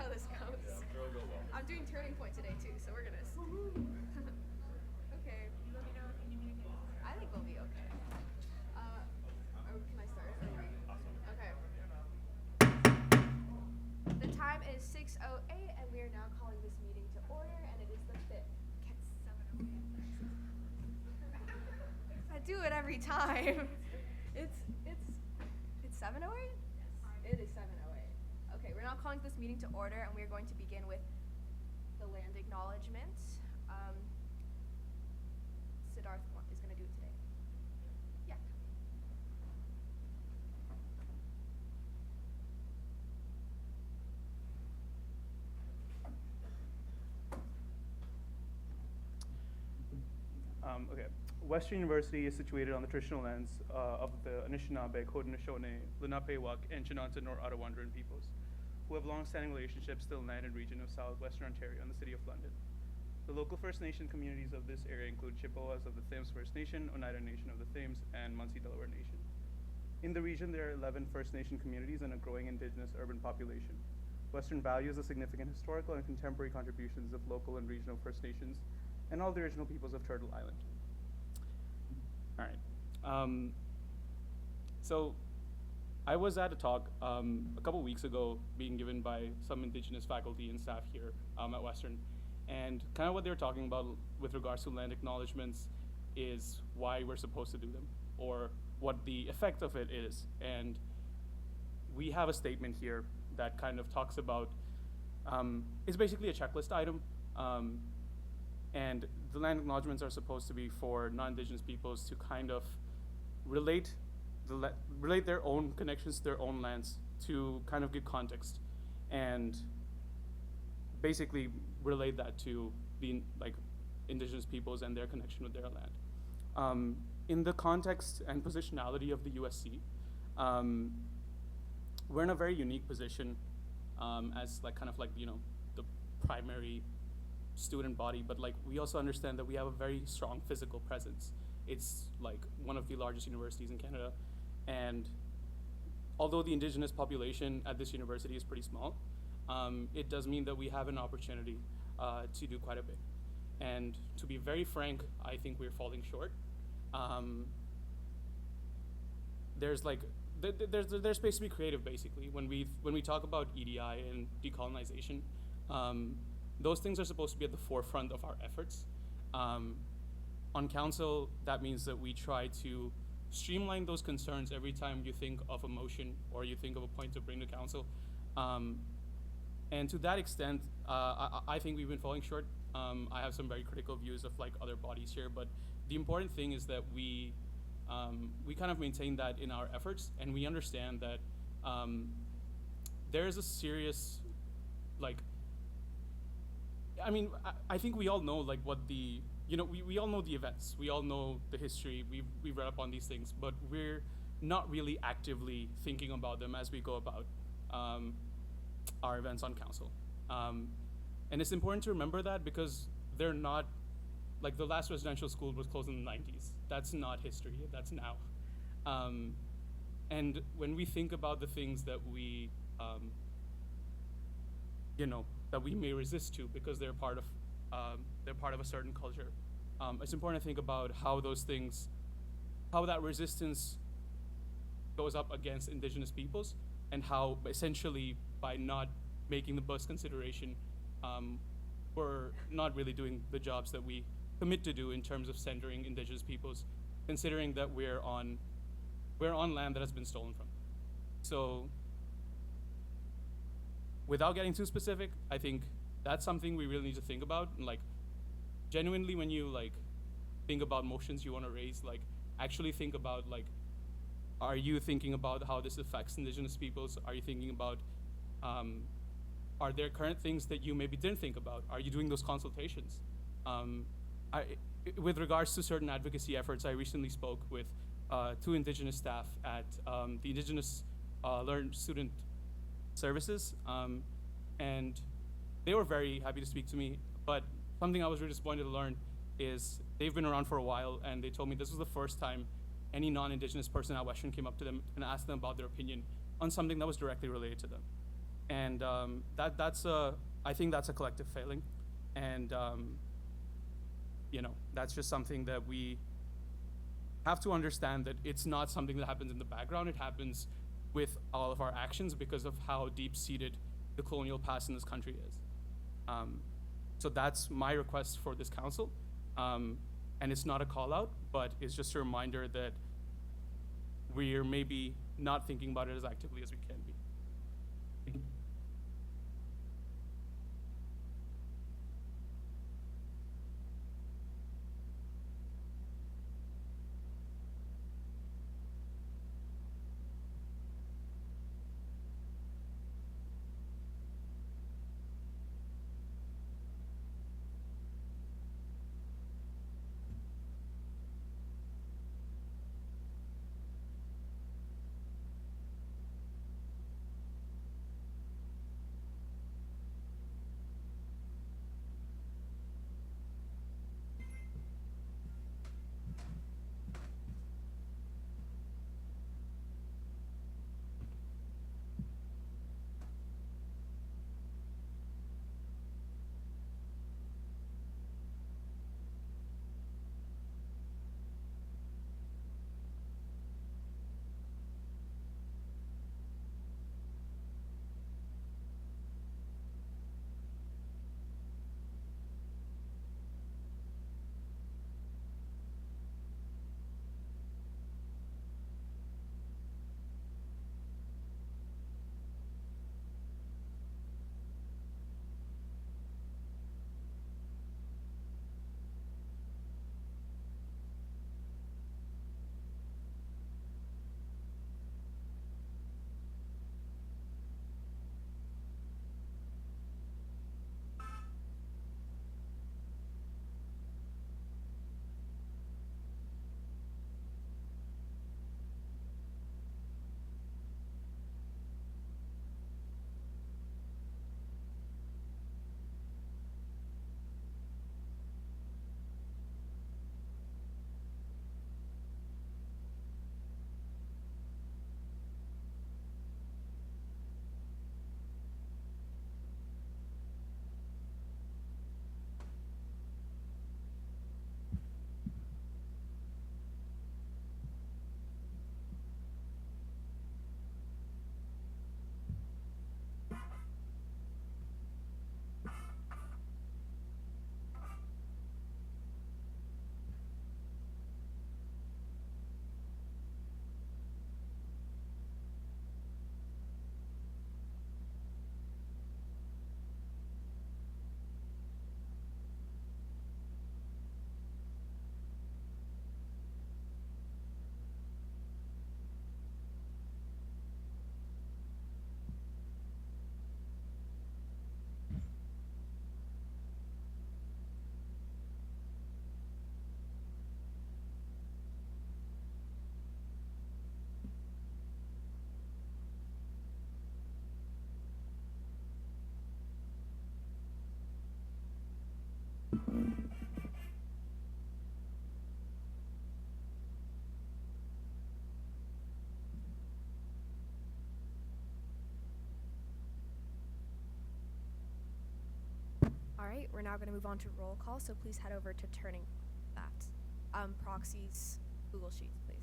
how this goes. Yeah, I'm sure it'll go well. I'm doing Turning Point today too, so we're gonna. Okay. Let me know if you need me to get I think we'll be okay. Can I start? Okay. The time is 6:08, and we are now calling this meeting to order, and it is the 5th. It's 7:08. I do it every time. It's 7:08? It is 7:08. Okay, we're now calling this meeting to order, and we are going to begin with the land acknowledgement. Siddharth is going to do it today. Yeah. Okay. Western University is situated on the traditional lands of the Anishinaabe, Haudenosaunee, Lenape-Wauk, and Chinantla Nor Arawandran peoples, who have long-standing relationships to the land and region of southwestern Ontario and the City of London. The local First Nation communities of this area include Chippewas of the Thames First Nation, Oneida Nation of the Thames, and Munsee Delaware Nation. In the region, there are 11 First Nation communities and a growing Indigenous urban population. Western values the significant historical and contemporary contributions of local and regional First Nations and all the original peoples of Turtle Island. All right. So I was at a talk a couple weeks ago being given by some Indigenous faculty and staff here at Western. And kind of what they were talking about with regards to land acknowledgements is why we're supposed to do them, or what the effect of it is. And we have a statement here that kind of talks about, it's basically a checklist item. And the land acknowledgements are supposed to be for non-Indigenous peoples to kind of relate their own connections to their own lands, to kind of give context, and basically relate that to the Indigenous peoples and their connection with their land. In the context and positionality of the USC, we're in a very unique position as the primary student body, but we also understand that we have a very strong physical presence. It's one of the largest universities in Canada, and although the Indigenous population at this university is pretty small, it does mean that we have an opportunity to do quite a bit. And to be very frank, I think we're falling short. There's space to be creative, basically. When we talk about EDI and decolonization, those things are supposed to be at the forefront of our efforts. On council, that means that we try to streamline those concerns every time you think of a motion or you think of a point to bring to council. And to that extent, I think we've been falling short. I have some very critical views of other bodies here, but the important thing is that we kind of maintain that in our efforts, and we understand that there is a serious, I think we all know what we all know the events, we all know the history, we've read up on these things, but we're not really actively thinking about them as we go about our events on council. And it's important to remember that, because they're not, the last residential school was closed in the 90s. That's not history, that's now. And when we think about the things that we, that we may resist to because they're part of a certain culture, it's important to think about how those things, how that resistance goes up against Indigenous peoples, and how essentially by not making the bus consideration, we're not really doing the jobs that we commit to do in terms of centering Indigenous peoples, considering that we're on land that has been stolen from. So without getting too specific, I think that's something we really need to think about. And genuinely, when you think about motions you want to raise, actually think about are you thinking about how this affects Indigenous peoples? Are you thinking about are there current things that you maybe didn't think about? Are you doing those consultations? With regards to certain advocacy efforts, I recently spoke with 2 Indigenous staff at the Indigenous Learned Student Services, and they were very happy to speak to me, but something I was really disappointed to learn is they've been around for a while, and they told me this was the first time any non-Indigenous person at Western came up to them and asked them about their opinion on something that was directly related to them. And I think that's a collective failing. And, that's just something that we have to understand, that it's not something that happens in the background. It happens with all of our actions because of how deep-seated the colonial past in this country is. So that's my request for this council. And it's not a call-out, but it's just a reminder that we're maybe not thinking about it as actively as we can be. Thank you. All right, we're now going to move on to roll call, so please head over to turning that. Proxies, Google Sheets, please.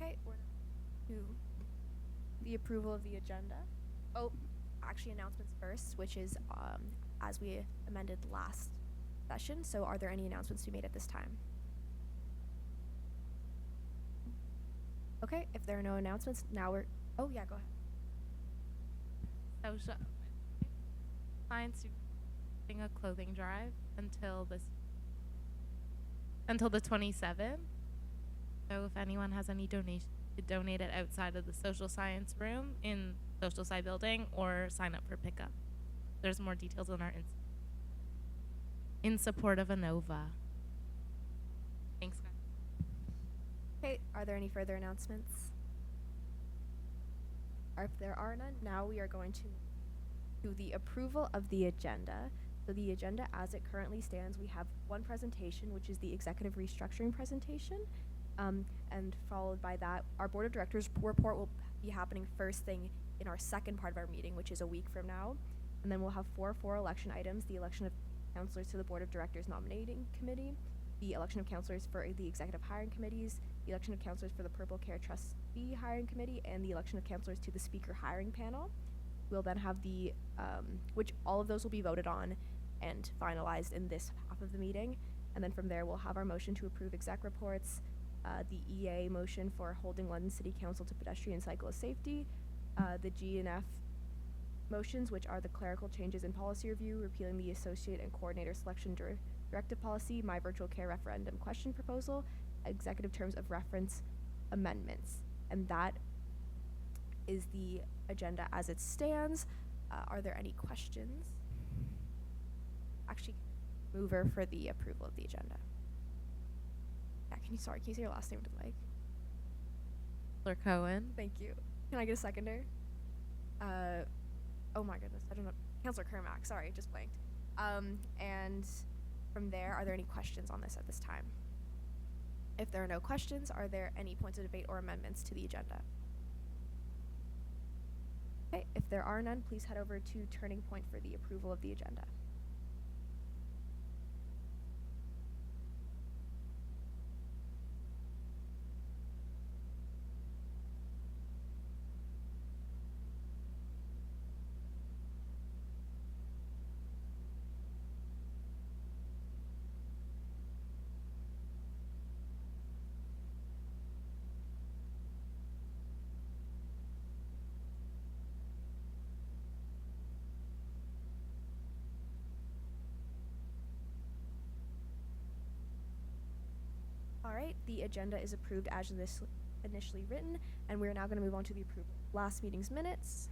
Okay, we're to the approval of the agenda. Oh, actually announcements first, which is as we amended last session. So are there any announcements to be made at this time? Okay, if there are no announcements, now we're, oh yeah, go ahead. Science hosting a clothing drive until the 27th. So if anyone has any donation to donate it outside of the social science room in social sci building or sign up for pickup. There's more details on our in support of ANOVA. Thanks, guys. Okay, are there any further announcements? Or if there are none, now we are going to do the approval of the agenda. So the agenda as it currently stands, we have one presentation, which is the executive restructuring presentation. And followed by that, our board of directors report will be happening first thing in our second part of our meeting, which is a week from now. And then we'll have four election items: the election of councilors to the board of directors nominating committee, the election of councilors for the executive hiring committees, the election of councilors for the Purple Care Trustee hiring committee, and the election of councilors to the speaker hiring panel. We'll then have the, which all of those will be voted on and finalized in this half of the meeting. And then from there, we'll have our motion to approve exec reports, the EA motion for holding London City Council to pedestrian cyclist safety, the G and F motions, which are the clerical changes in policy review, repealing the associate and coordinator selection directive policy, my virtual care referendum question proposal, executive terms of reference amendments. And that is the agenda as it stands. Are there any questions? Actually, mover for the approval of the agenda. Yeah, can you say your last name to the mic? Councilor Cohen. Thank you. Can I get a seconder? Oh my goodness, I don't know. Councilor Kermack, sorry, just blanked. And from there, are there any questions on this at this time? If there are no questions, are there any points of debate or amendments to the agenda? Okay, if there are none, please head over to Turning Point for the approval of the agenda. All right, the agenda is approved as initially written, and we're now going to move on to the approval. Last meeting's minutes.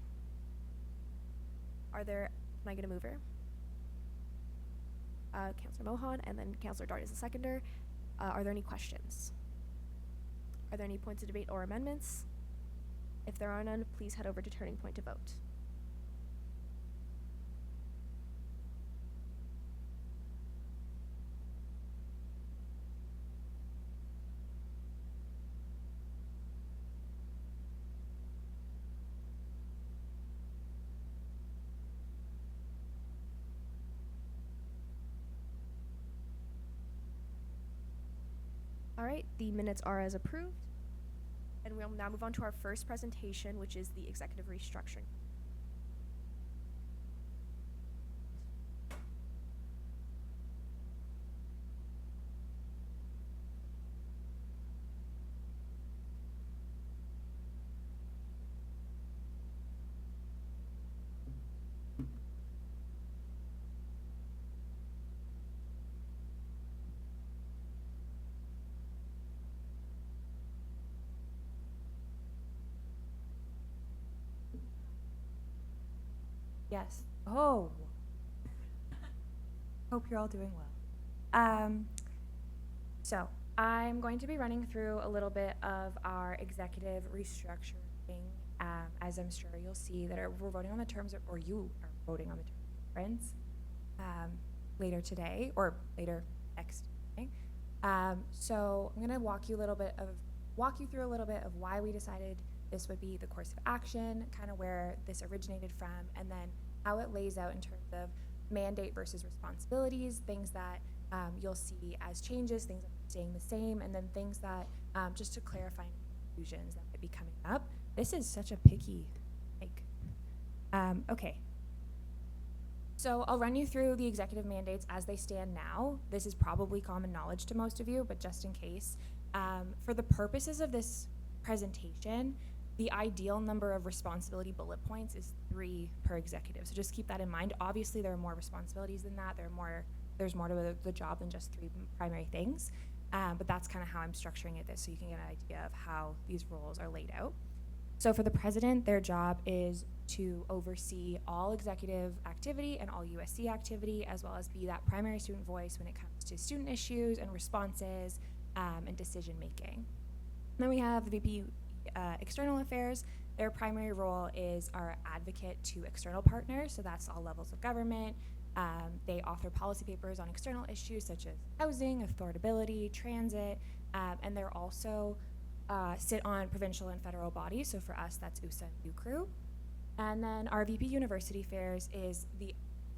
Can I get a mover? Councilor Mohan, and then Councilor Dart is the seconder. Are there any questions? Are there any points of debate or amendments? If there are none, please head over to Turning Point to vote. All right, the minutes are as approved. And we'll now move on to our first presentation, which is the executive restructuring. Yes. Oh. Hope you're all doing well. So I'm going to be running through a little bit of our executive restructuring. As I'm sure you'll see that we're voting on the terms of, or you are voting on the terms of reference later today or later next day. So I'm going to walk you through a little bit of why we decided this would be the course of action, kind of where this originated from, and then how it lays out in terms of mandate versus responsibilities, things that you'll see as changes, things that are staying the same, and then things that, just to clarify confusions that might be coming up. This is such a picky mic. Okay. So I'll run you through the executive mandates as they stand now. This is probably common knowledge to most of you, but just in case. For the purposes of this presentation, The ideal number of responsibility bullet points is 3 per executive. So just keep that in mind. Obviously, there are more responsibilities than that. There's more to the job than just 3 primary things. But that's kind of how I'm structuring it, so you can get an idea of how these roles are laid out. So for the president, their job is to oversee all executive activity and all USC activity, as well as be that primary student voice when it comes to student issues and responses and decision making. Then we have the VP External Affairs. Their primary role is our advocate to external partners, so that's all levels of government. They author policy papers on external issues such as housing, affordability, transit, and they're also sit on provincial and federal bodies. So for us, that's USA and UCRU. And then our VP University Affairs is the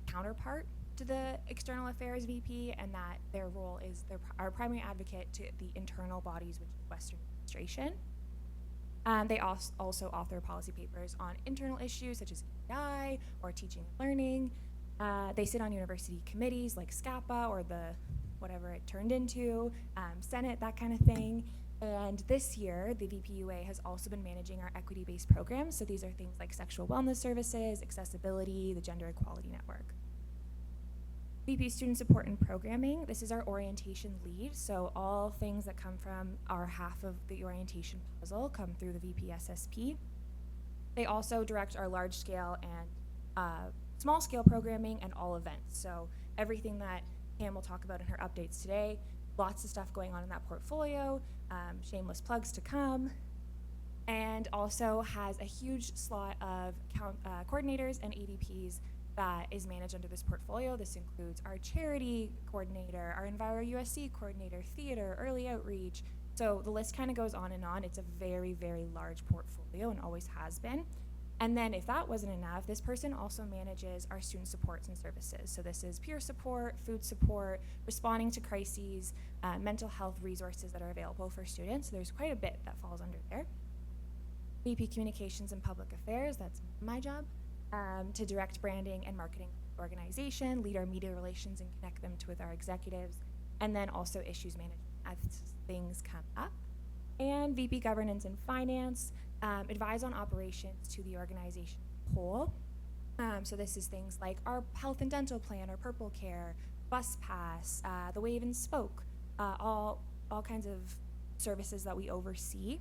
counterpart to the External Affairs VP, and that their role is our primary advocate to the internal bodies, which is Western Administration. They also author policy papers on internal issues such as EI or teaching and learning. They sit on university committees like SCAPA or the whatever it turned into, Senate, that kind of thing. And this year, the VPUA has also been managing our equity-based programs. So these are things like sexual wellness services, accessibility, the Gender Equality Network. VP Student Support and Programming, this is our orientation lead. So all things that come from our half of the orientation puzzle come through the VP SSP. They also direct our large-scale and small-scale programming and all events. So everything that Pam will talk about in her updates today, lots of stuff going on in that portfolio, shameless plugs to come, and also has a huge slot of coordinators and ADPs that is managed under this portfolio. This includes our charity coordinator, our Enviro USC coordinator, theater, early outreach. So the list kind of goes on and on. It's a very, very large portfolio and always has been. And then if that wasn't enough, this person also manages our student supports and services. So this is peer support, food support, responding to crises, mental health resources that are available for students. So there's quite a bit that falls under there. VP Communications and Public Affairs, that's my job, to direct branding and marketing organization, lead our media relations and connect them with our executives, and then also issues management as things come up. And VP Governance and Finance, advise on operations to the organization whole. So this is things like our health and dental plan, our Purple Care, Bus Pass, the Wave and Spoke, all kinds of services that we oversee,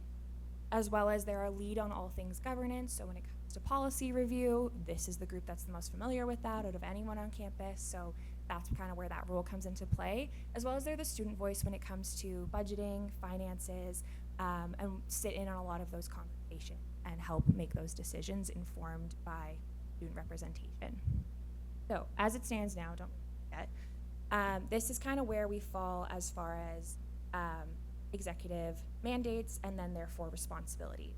as well as they're our lead on all things governance. So when it comes to policy review, this is the group that's the most familiar with that out of anyone on campus. So that's kind of where that role comes into play, as well as they're the student voice when it comes to budgeting, finances, and sit in on a lot of those conversations and help make those decisions informed by student representation. So as it stands now, don't forget, this is kind of where we fall as far as executive mandates and then therefore responsibilities.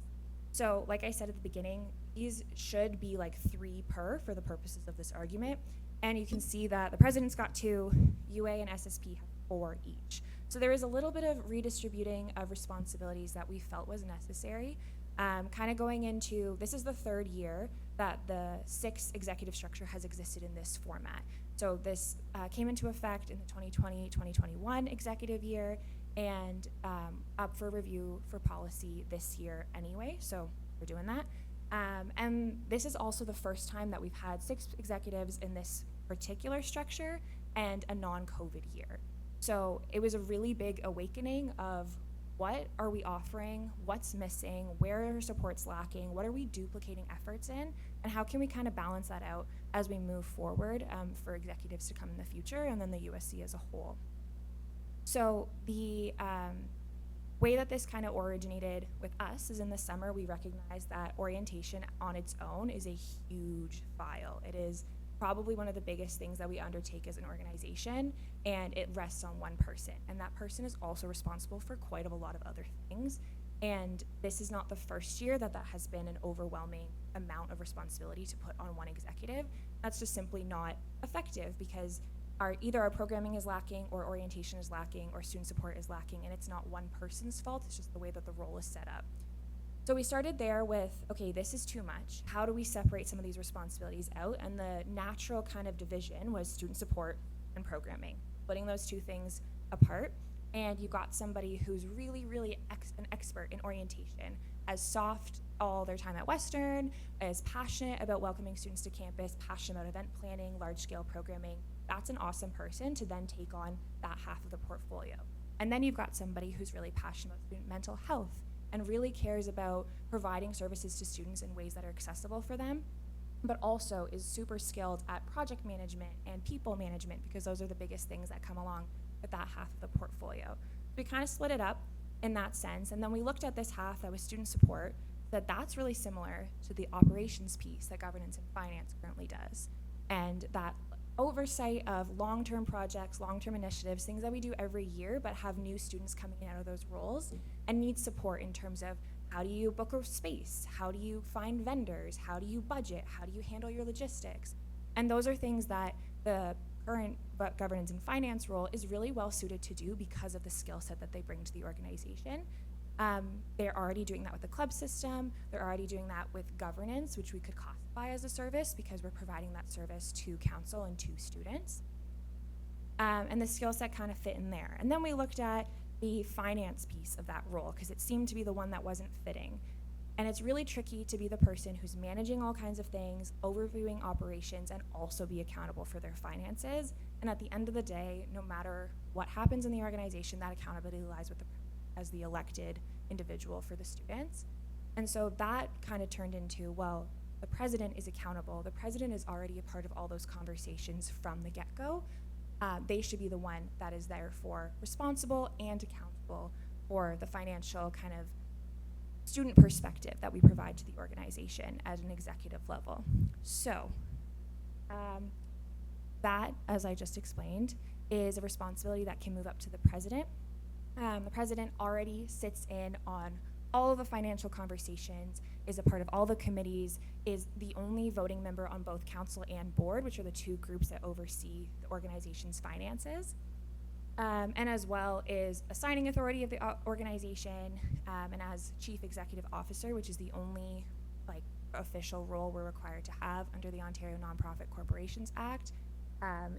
So like I said at the beginning, these should be like 3 per for the purposes of this argument. And you can see that the president's got 2, UA and SSP have 4 each. So there is a little bit of redistributing of responsibilities that we felt was necessary. Kind of going into, this is the 3rd year that the 6 executive structure has existed in this format. So this came into effect in the 2020-2021 executive year and up for review for policy this year anyway, so we're doing that. And this is also the first time that we've had 6 executives in this particular structure and a non-COVID year. So it was a really big awakening of what are we offering, what's missing, where are supports lacking, what are we duplicating efforts in, and how can we kind of balance that out as we move forward for executives to come in the future and then the USC as a whole. So the way that this kind of originated with us is in the summer we recognized that orientation on its own is a huge file. It is probably one of the biggest things that we undertake as an organization, and it rests on one person. And that person is also responsible for quite a lot of other things. And this is not the first year that has been an overwhelming amount of responsibility to put on one executive. That's just simply not effective because either our programming is lacking or orientation is lacking or student support is lacking, and it's not one person's fault, it's just the way that the role is set up. So we started there with, okay, this is too much. How do we separate some of these responsibilities out? And the natural kind of division was student support and programming, putting those 2 things apart. and you got somebody who's really, really an expert in orientation, as soft all their time at Western, is passionate about welcoming students to campus, passionate about event planning, large-scale programming. That's an awesome person to then take on that half of the portfolio. And then you've got somebody who's really passionate about student mental health and really cares about providing services to students in ways that are accessible for them, but also is super skilled at project management and people management, because those are the biggest things that come along with that half of the portfolio. We kind of split it up in that sense, and then we looked at this half that was student support, that that's really similar to the operations piece that governance and finance currently does. And that oversight of long-term projects, long-term initiatives, things that we do every year but have new students coming in out of those roles and need support in terms of how do you book a space, how do you find vendors, how do you budget, how do you handle your logistics. And those are things that the current governance and finance role is really well suited to do because of the skill set that they bring to the organization. They're already doing that with the club system. They're already doing that with governance, which we could classify as a service because we're providing that service to council and to students. And the skill set kind of fit in there. And then we looked at the finance piece of that role because it seemed to be the one that wasn't fitting. And it's really tricky to be the person who's managing all kinds of things, overviewing operations, and also be accountable for their finances. And at the end of the day, no matter what happens in the organization, that accountability lies with as the elected individual for the students. And so that kind of turned into, well, the president is accountable. The president is already a part of all those conversations from the get-go. They should be the one that is therefore responsible and accountable for the financial kind of student perspective that we provide to the organization at an executive level. So that, as I just explained, is a responsibility that can move up to the president. The president already sits in on all of the financial conversations, is a part of all the committees, is the only voting member on both council and board, which are the two groups that oversee the organization's finances, and as well is a signing authority of the organization, and as chief executive officer, which is the only official role we're required to have under the Ontario Nonprofit Corporations Act,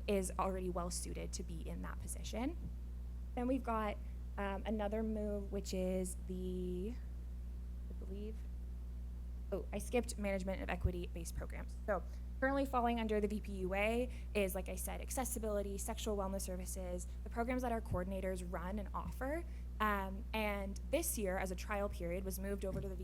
is already well suited to be in that position. Then we've got another move, which is I skipped management of equity-based programs. So currently falling under the VPUA is, like I said, accessibility, sexual wellness services, the programs that our coordinators run and offer. And this year, as a trial period, was moved over to the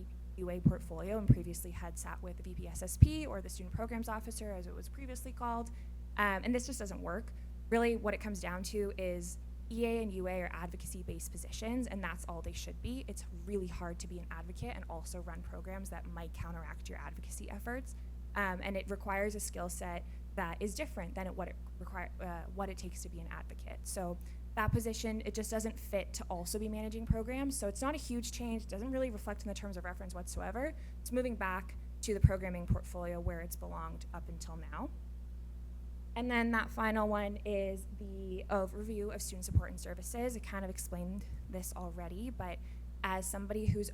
VPUA portfolio and previously had sat with the VPSSP, or the Student Programs Officer, as it was previously called. And this just doesn't work. Really, what it comes down to is EA and UA are advocacy-based positions, and that's all they should be. It's really hard to be an advocate and also run programs that might counteract your advocacy efforts. And it requires a skill set that is different than what it takes to be an advocate. So that position, it just doesn't fit to also be managing programs. So it's not a huge change. It doesn't really reflect in the terms of reference whatsoever. It's moving back to the programming portfolio where it's belonged up until now. And then that final one is the overview of student support and services. I kind of explained this already, but as somebody who's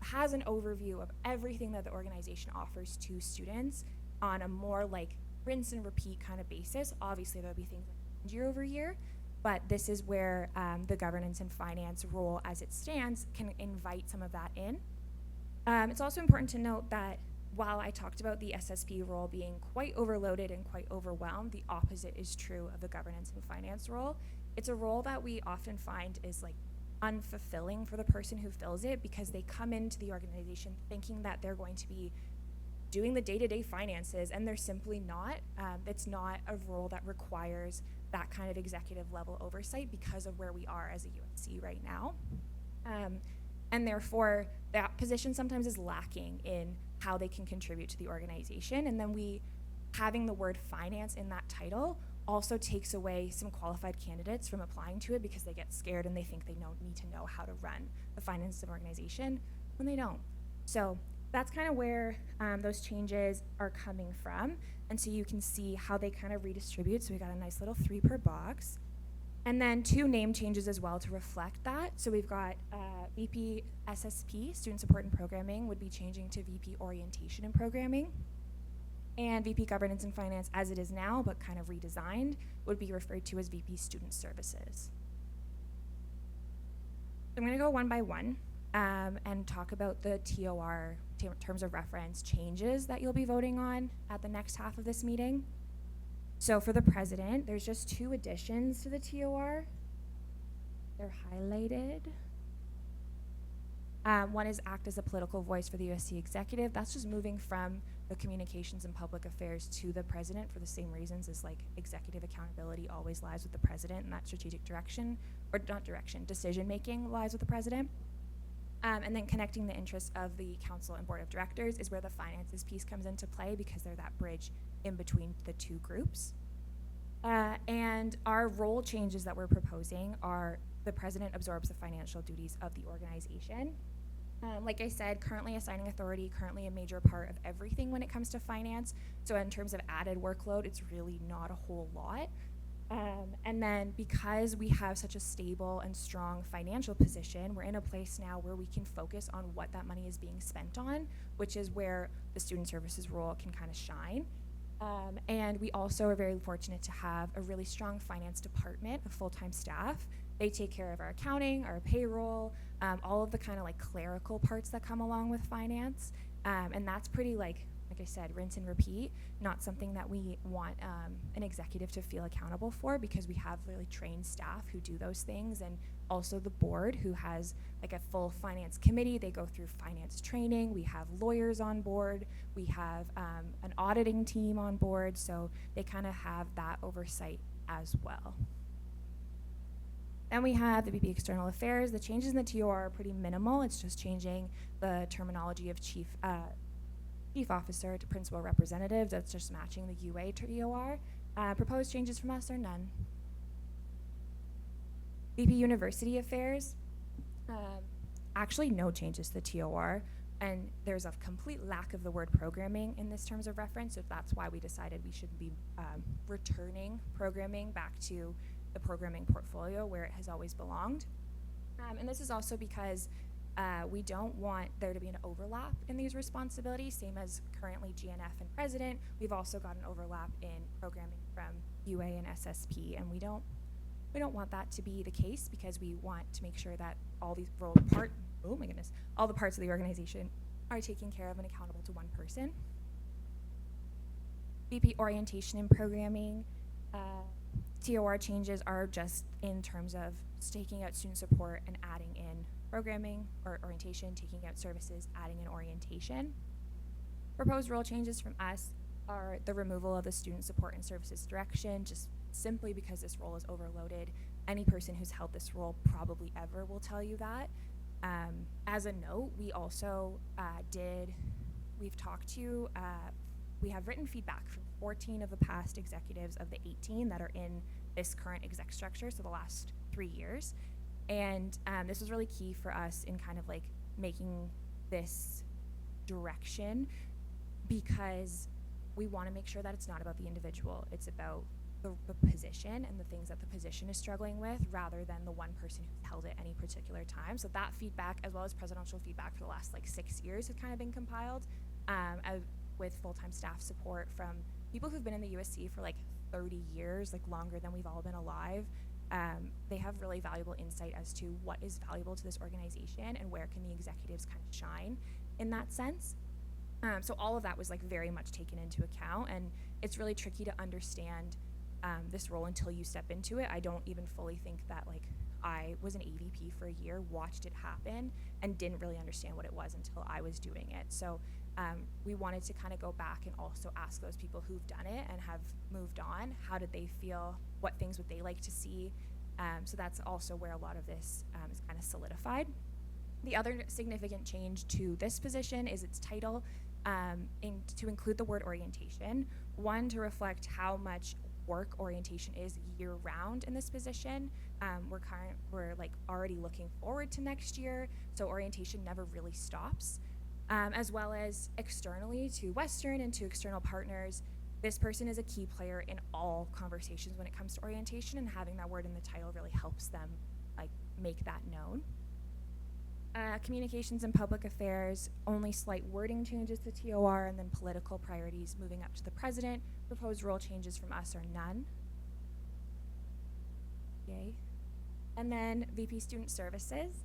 has an overview of everything that the organization offers to students on a more rinse and repeat kind of basis, obviously there'll be things like year over year, but this is where the governance and finance role as it stands can invite some of that in. It's also important to note that while I talked about the SSP role being quite overloaded and quite overwhelmed, the opposite is true of the governance and finance role. It's a role that we often find is unfulfilling for the person who fills it because they come into the organization thinking that they're going to be doing the day-to-day finances, and they're simply not. It's not a role that requires that kind of executive level oversight because of where we are as a UNC right now. And therefore, that position sometimes is lacking in how they can contribute to the organization. And then having the word finance in that title also takes away some qualified candidates from applying to it because they get scared and they think they don't need to know how to run the finance of an organization when they don't. So that's kind of where those changes are coming from. And so you can see how they kind of redistribute. So we got a nice little 3 per box. And then 2 name changes as well to reflect that. So we've got VP SSP, Student Support and Programming, would be changing to VP Orientation and Programming. And VP Governance and Finance, as it is now, but kind of redesigned, would be referred to as VP Student Services. I'm going to go one by one and talk about the TOR terms of reference changes that you'll be voting on at the next half of this meeting. So for the president, there's just 2 additions to the TOR. They're highlighted. One is act as a political voice for the USC executive. That's just moving from the communications and public affairs to the president for the same reasons as like executive accountability always lies with the president, and that strategic direction, or not direction, decision making lies with the president. And then connecting the interests of the council and board of directors is where the finances piece comes into play, because they're that bridge in between the 2 groups. And our role changes that we're proposing are the president absorbs the financial duties of the organization. Like I said, currently assigning authority, currently a major part of everything when it comes to finance. So in terms of added workload, it's really not a whole lot. And then because we have such a stable and strong financial position, we're in a place now where we can focus on what that money is being spent on, which is where the student services role can kind of shine. And we also are very fortunate to have a really strong finance department of full-time staff. They take care of our accounting, our payroll, all of the kind of like clerical parts that come along with finance. And that's pretty like I said, rinse and repeat, not something that we want an executive to feel accountable for, because we have really trained staff who do those things, and also the board who has like a full finance committee. They go through finance training. We have lawyers on board. We have an auditing team on board, so they kind of have that oversight as well. Then we have the BP External Affairs. The changes in the TOR are pretty minimal. It's just changing the terminology of chief officer to principal representative. That's just matching the UA TOR. Proposed changes from us are none. BP University Affairs, actually no changes to the TOR, and there's a complete lack of the word programming in this terms of reference, so that's why we decided we should be returning programming back to the programming portfolio where it has always belonged. And this is also because we don't want there to be an overlap in these responsibilities, same as currently GNF and President. We've also got an overlap in programming from UA and SSP, and we don't want that to be the case, because we want to make sure that all these all the parts of the organization are taken care of and accountable to one person. BP Orientation and Programming. TOR changes are just in terms of taking out student support and adding in programming or orientation, taking out services, adding in orientation. Proposed role changes from us are the removal of the student support and services direction, just simply because this role is overloaded. Any person who's held this role probably ever will tell you that. As a note, we also we have written feedback from 14 of the past executives of the 18 that are in this current exec structure, so the last 3 years. And this was really key for us in kind of like making this direction, because we want to make sure that it's not about the individual, it's about the position and the things that the position is struggling with, rather than the one person who's held it any particular time. So that feedback, as well as presidential feedback for the last like 6 years, has kind of been compiled with full-time staff support from people who've been in the USC for like 30 years, like longer than we've all been alive. They have really valuable insight as to what is valuable to this organization and where can the executives kind of shine in that sense. So all of that was like very much taken into account, and it's really tricky to understand this role until you step into it. I don't even fully think that like I was an AVP for a year, watched it happen, and didn't really understand what it was until I was doing it. So we wanted to kind of go back and also ask those people who've done it and have moved on, how did they feel, what things would they like to see. So that's also where a lot of this is kind of solidified. The other significant change to this position is its title, to include the word orientation. One, to reflect how much work orientation is year-round in this position. We're like already looking forward to next year, so orientation never really stops. As well as externally to Western and to external partners, this person is a key player in all conversations when it comes to orientation, and having that word in the title really helps them like make that known. Communications and public affairs, only slight wording changes to TOR, and then political priorities moving up to the president. Proposed role changes from us are none. Yay. And then VP Student Services.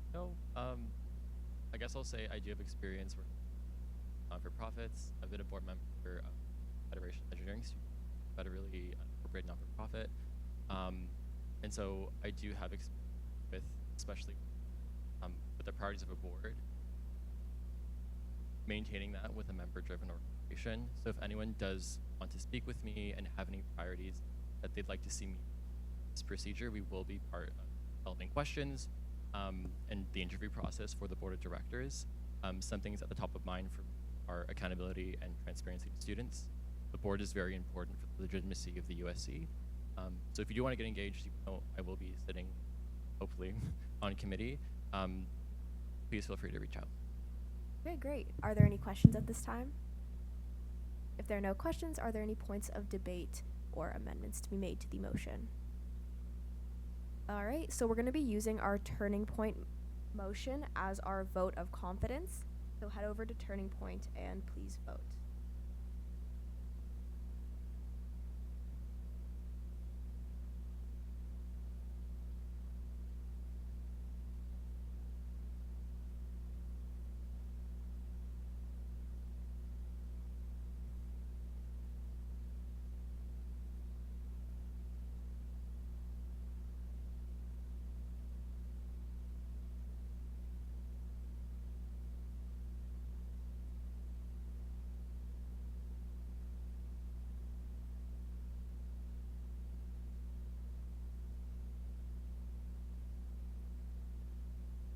guess I'll say I do have experience working non-for-profits. I've been a board member of Federation of Engineering Students, but a really unincorporated non-for-profit. And so I do have experience with, especially with the priorities of a board, maintaining that with a member-driven organization. So if anyone does want to speak with me and have any priorities that they'd like to see me in this procedure, we will be part of developing questions and the interview process for the board of directors. Some things at the top of mind for are accountability and transparency to students. The board is very important for the legitimacy of the USC. So if you do want to get engaged, even though I will be sitting, hopefully, on committee, please feel free to reach out. Okay, great. Are there any questions at this time? If there are no questions, are there any points of debate or amendments to be made to the motion? All right, so we're going to be using our turning point motion as our vote of confidence. So head over to Turning Point and please vote.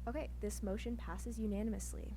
Okay, this motion passes unanimously.